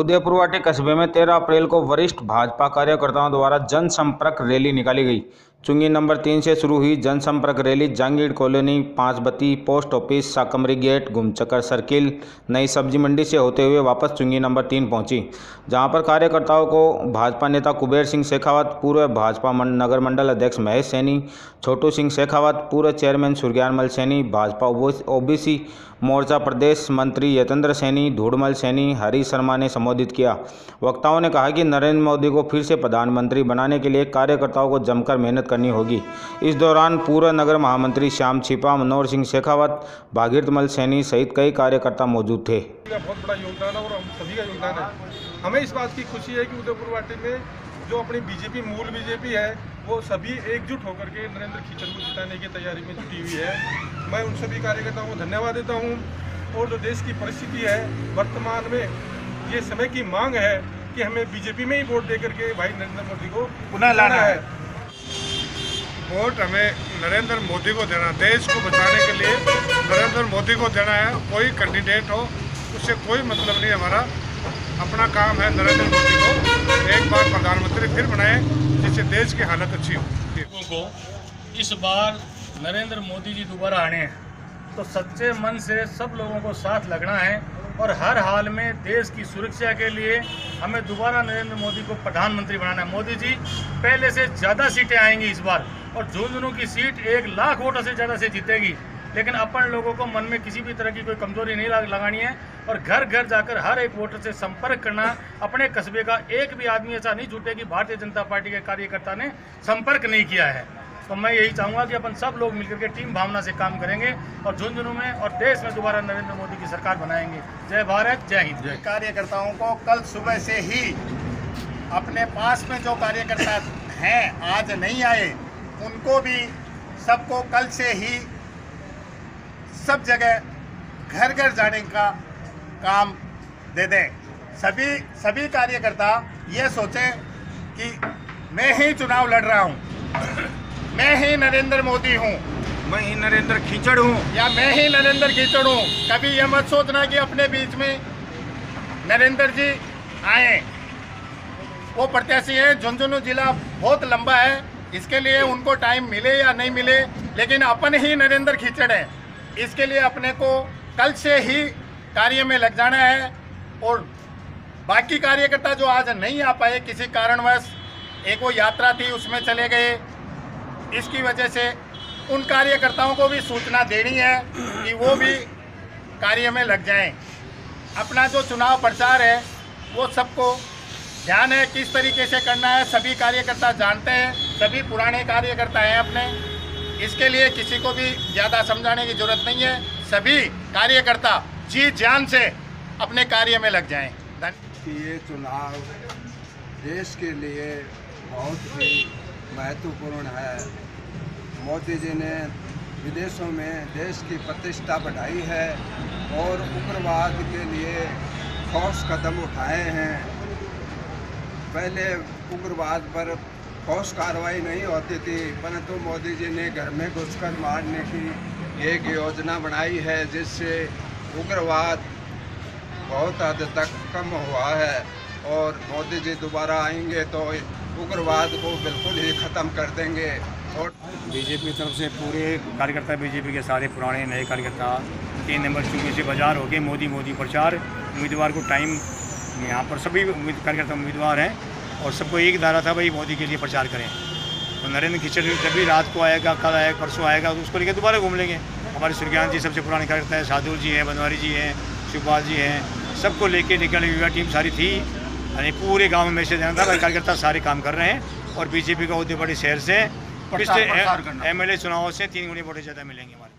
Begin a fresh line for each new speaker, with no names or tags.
उदयपुरवाटी कस्बे में 13 अप्रैल को वरिष्ठ भाजपा कार्यकर्ताओं द्वारा जनसंपर्क रैली निकाली गई। चुंगी नंबर 3 से शुरू हुई जनसंपर्क rally Jangid colony, Panchbatti, post office, Sakmari gate, Ghumchakkar circle, नई सब्जी मंडी से होते हुए वापस चुंगी नंबर 3 पहुंची, जहां पर कार्यकर्ताओं को भाजपा नेता कुबेर सिंह शेखावत, पूर्व भाजपा नगर मंडल अध्यक्ष महेश सैनी, छोटू सिंह शेखावत, पूर्व चेयरमैन सूर्यग्यामल सैनी, भाजपा ओबीसी मोर्चा प्रदेश मंत्री यतेंद्र सैनी, धूड़मल सैनी, हरी शर्मा ने संबोधित किया। वक्ताओं ने कहा कि नरेंद्र मोदी को फिर से प्रधानमंत्री बनाने के लिए कार्यकर्ताओं को जमकर मेहनत करनी होगी। इस दौरान पूर्व नगर महामंत्री श्याम छिपा, मनोहर सिंह शेखावत, भागीरथमल सैनी सहित कई कार्यकर्ता मौजूद थे।
बहुत बड़ा योगदान है और हम सभी का योगदान है। हमें इस बात की खुशी है कि उदयपुरवाटी में जो अपनी बीजेपी मूल बीजेपी है वो सभी एकजुट होकर के नरेंद्र खीचड़ को जिताने की तैयारी में जुटी हुई है। मैं उन सभी कार्यकर्ताओं को धन्यवाद देता हूं। और जो देश की परिस्थिति है वर्तमान में, ये समय की मांग है कि हमें बीजेपी में ही वोट देकर के भाई नरेंद्र मोदी को पुनः लाना है।
वोट हमें नरेंद्र मोदी को देना, देश को बचाने के लिए नरेंद्र मोदी को देना है। कोई कैंडिडेट हो उससे कोई मतलब नहीं, हमारा अपना काम है नरेंद्र मोदी को एक बार प्रधानमंत्री फिर बनाए, जिससे देश की हालत अच्छी हो।
लोगों को इस बार नरेंद्र मोदी जी दोबारा आने हैं, तो सच्चे मन से सब लोगों को साथ लगना है और हर हाल में देश की सुरक्षा के लिए हमें दोबारा नरेंद्र मोदी को प्रधानमंत्री बनाना है। मोदी जी पहले से ज़्यादा सीटें आएंगी इस बार, और झुंझुनू की सीट 1 लाख वोटों से ज़्यादा से जीतेगी। लेकिन अपन लोगों को मन में किसी भी तरह की कोई कमजोरी नहीं लगानी है और घर घर जाकर हर एक वोटर से संपर्क करना। अपने कस्बे का एक भी आदमी ऐसा नहीं छूटे कि भारतीय जनता पार्टी के कार्यकर्ता ने संपर्क नहीं किया है। तो मैं यही चाहूँगा कि अपन सब लोग मिलकर के टीम भावना से काम करेंगे और झुंझुनू में और देश में दोबारा नरेंद्र मोदी की सरकार बनाएंगे। जय भारत, जय हिंद।
कार्यकर्ताओं को कल सुबह से ही अपने पास में जो कार्यकर्ता हैं आज नहीं आए, उनको भी सबको कल से ही सब जगह घर घर जाने का काम दे दें। सभी कार्यकर्ता ये सोचें कि मैं ही चुनाव लड़ रहा हूँ, मैं ही नरेंद्र मोदी हूँ,
मैं ही नरेंद्र खीचड़ हूँ,
या मैं ही नरेंद्र खीचड़ हूँ। कभी ये मत सोचना कि अपने बीच में नरेंद्र जी आए। वो प्रत्याशी हैं, झुंझुनू जिला बहुत लंबा है, इसके लिए उनको टाइम मिले या नहीं मिले, लेकिन अपन ही नरेंद्र खीचड़ है। इसके लिए अपने को कल से ही कार्य में लग जाना है। और बाकी कार्यकर्ता जो आज नहीं आ पाए किसी कारणवश, एक वो यात्रा थी उसमें चले गए, इसकी वजह से उन कार्यकर्ताओं को भी सूचना देनी है कि वो भी कार्य में लग जाएं। अपना जो चुनाव प्रचार है वो सबको ध्यान है किस तरीके से करना है, सभी कार्यकर्ता जानते हैं, सभी पुराने कार्यकर्ता हैं अपने। इसके लिए किसी को भी ज़्यादा समझाने की जरूरत नहीं है। सभी कार्यकर्ता जी जान से अपने कार्य में लग जाएं।
ये चुनाव देश के लिए बहुत ही महत्वपूर्ण है। मोदी जी ने विदेशों में देश की प्रतिष्ठा बढ़ाई है और उग्रवाद के लिए ठोस कदम उठाए हैं। पहले उग्रवाद पर ठोस कार्रवाई नहीं होती थी, परंतु मोदी जी ने घर में घुसकर मारने की एक योजना बनाई है, जिससे उग्रवाद बहुत हद तक कम हुआ है। और मोदी जी दोबारा आएंगे तो उग्रवाद को बिल्कुल ही ख़त्म कर देंगे। और
बीजेपी की तरफ से पूरे कार्यकर्ता, बीजेपी के सारे पुराने नए कार्यकर्ता 3 नंबर चुंगी से बाजार हो गए। मोदी प्रचार उम्मीदवार को टाइम, यहाँ पर सभी कार्यकर्ता उम्मीदवार हैं और सबको एक धारा था भाई मोदी के लिए प्रचार करें। तो नरेंद्र खीचड़ जब भी रात को आएगा, कल आएगा, परसों आएगा, तो उसको लेकर दोबारा घूम लेंगे। हमारे सूर्यग्यामल जी सबसे पुराने कार्यकर्ता हैं, साधु जी हैं, बनवारी जी हैं, शिवपाल जी हैं, सबको लेके निकलने युवा टीम सारी थी। यानी पूरे गांव में मैसेज देना था, कार्यकर्ता सारे काम कर रहे हैं। और बीजेपी का उदयपुर शहर से पिछले MLA चुनावों से 3 गुनी वोटें ज़्यादा मिलेंगे हमारे।